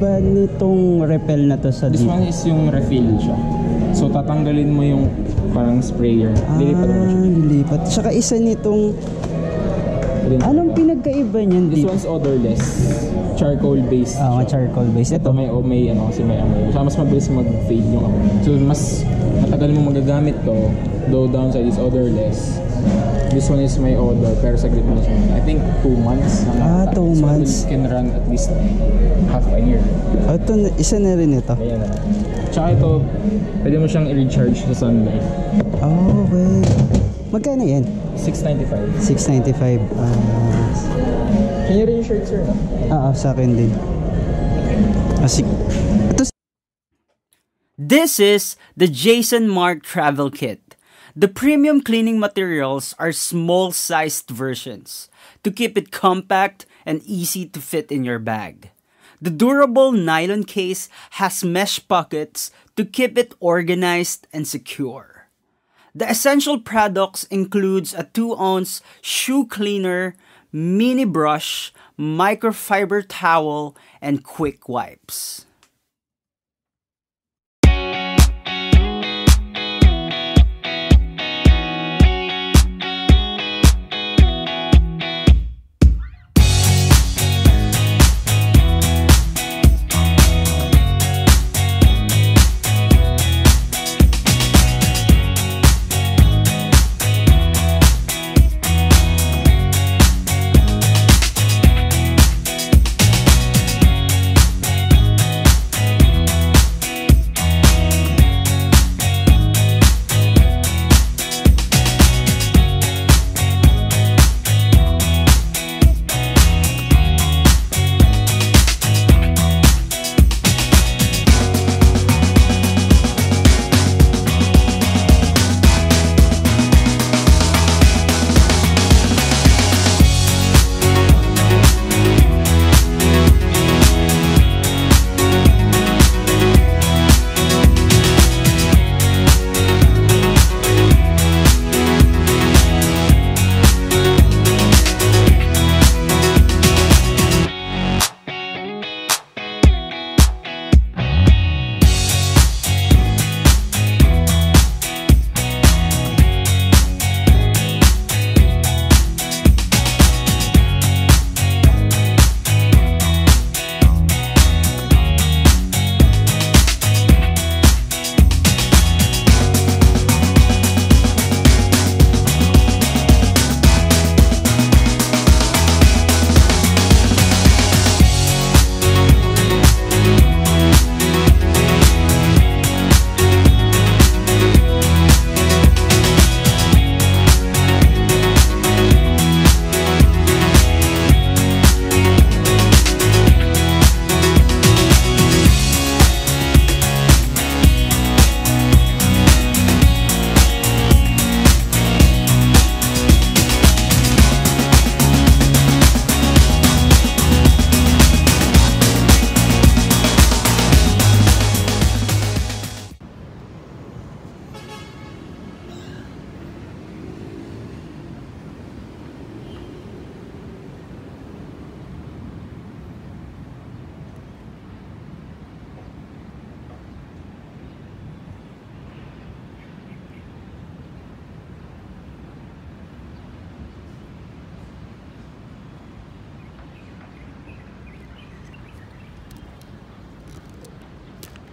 pinagkaiba nitong repel na to sa This one is yung refill siya. So tatanggalin mo yung parang sprayer. Lilipat mo siya. Lilipat. Saka isa nitong... Anong pinagkaiba niyan? This one's odorless. Charcoal based. Charcoal based. Ito may ano kasi may amoy. So mas mabilis mag-fade yung amoy. So mas matagal mo magagamit to. Though downside is odorless. This one is may odor pero saglit mo siya. I think 2 months. 2 months. So can run at least half a year. Ito, isa na rin ito. Ayan na. Tsaka ito, pwede mo siyang i-recharge sa sunlight. Okay. Magkano yan? $6.95. $6.95. Kanya rin yung shirt, sir, no? Sa akin din. This is the Jason Markk Travel Kit. The premium cleaning materials are small-sized versions to keep it compact and easy to fit in your bag. The durable nylon case has mesh pockets to keep it organized and secure. The essential products includes a 2-ounce shoe cleaner, mini brush, microfiber towel, and quick wipes.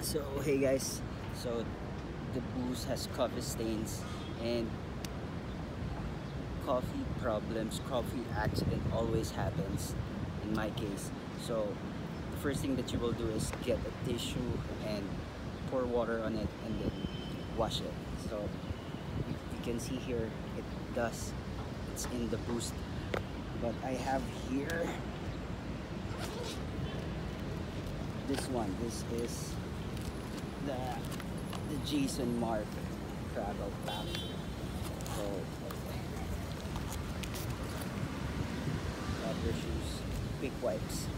So hey guys, so the booze has coffee stains and coffee problems, coffee accident always happens in my case. So the first thing that you will do is get a tissue and pour water on it and then wash it. So you can see here it's in the boost, but I have here this one. This is the Jason Markk travel pack. So rubber shoes, quick wipes.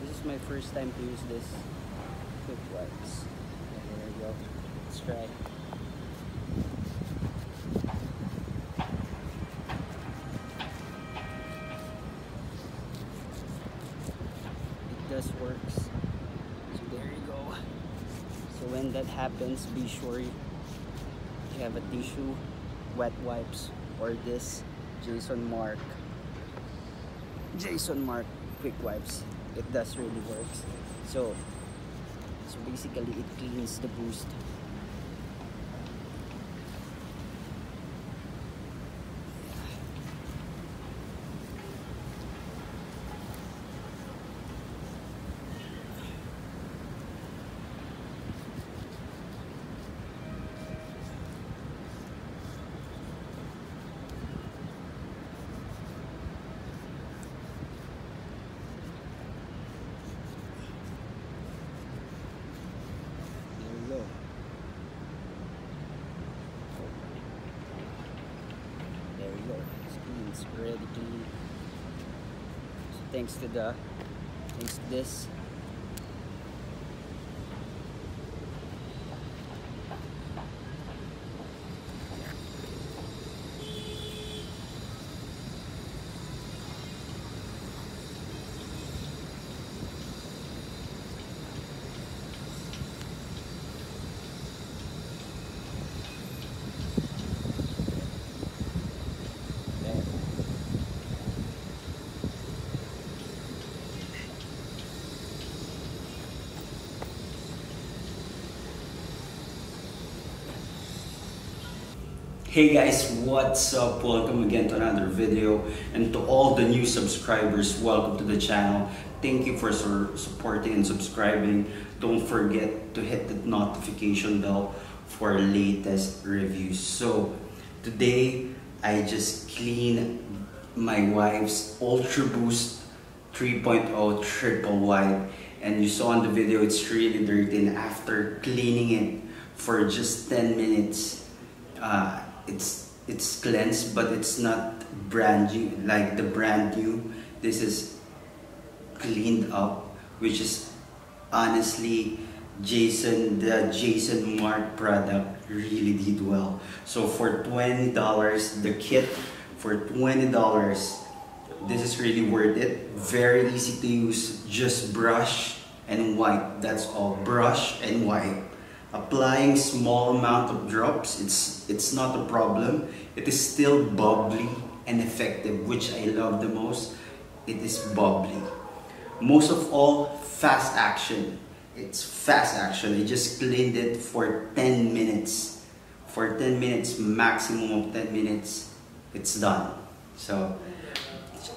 This is my first time to use this quick wipes. There we go. Let's try. does works. So there you go. So when that happens, be sure you have a tissue, wet wipes, or this Markk quick wipes. It does really works. So basically it cleans the boost. There you go. It's already clean. So thanks to this. Hey guys, what's up? Welcome again to another video, and to all the new subscribers, welcome to the channel. Thank you for supporting and subscribing. Don't forget to hit the notification bell for latest reviews. So today I just cleaned my wife's Ultraboost 3.0 triple wide, and you saw in the video it's really dirty, and after cleaning it for just 10 minutes it's cleansed, but it's not brand new like the brand new. This is cleaned up, which is honestly the Jason Markk product really did well. So for $20, the kit for $20, this is really worth it. Very easy to use, just brush and wipe, that's all. Brush and wipe. Applying small amount of drops, it's not a problem. It is still bubbly and effective, which I love the most. It is bubbly. Most of all, fast action. It's fast action. I just cleaned it for 10 minutes. For 10 minutes, maximum of 10 minutes, it's done. So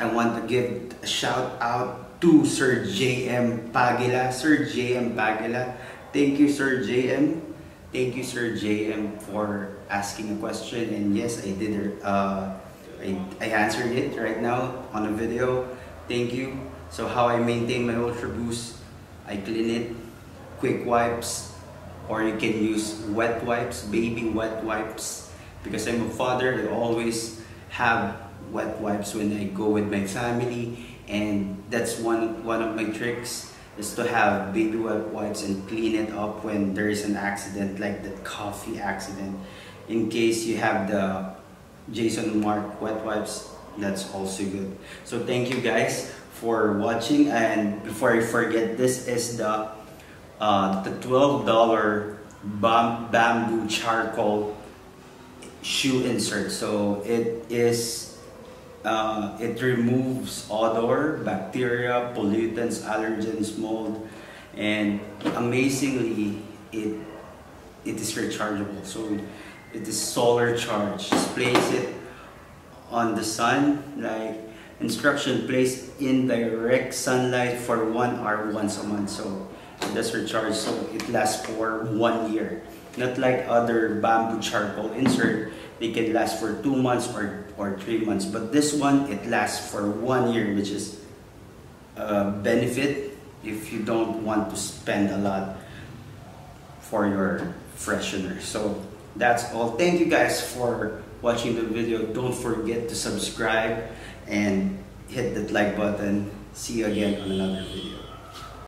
I want to give a shout out to Sir JM Pagila. Sir JM Pagila. Thank you, Sir JM. Thank you, Sir JM, for asking a question. And yes, I did. I answered it right now on a video. Thank you. So how I maintain my Ultraboost? I clean it, quick wipes, or you can use wet wipes, baby wet wipes. Because I'm a father, I always have wet wipes when I go with my family, and that's one of my tricks, is to have baby wet wipes and clean it up when there is an accident, like the coffee accident. In case you have the Jason Markk wet wipes, that's also good. So thank you guys for watching, and before I forget, this is the $12 bamboo charcoal shoe insert. So it is it removes odor, bacteria, pollutants, allergens, mold, and amazingly it is rechargeable. So it is solar charged. Just place it on the sun, like instruction, place in direct sunlight for 1 hour once a month. So it does recharge, so it lasts for 1 year. Not like other bamboo charcoal insert, they can last for 2 months or 3 months. But this one, it lasts for 1 year, which is a benefit if you don't want to spend a lot for your freshener. So that's all. Thank you guys for watching the video. Don't forget to subscribe and hit that like button. See you again on another video.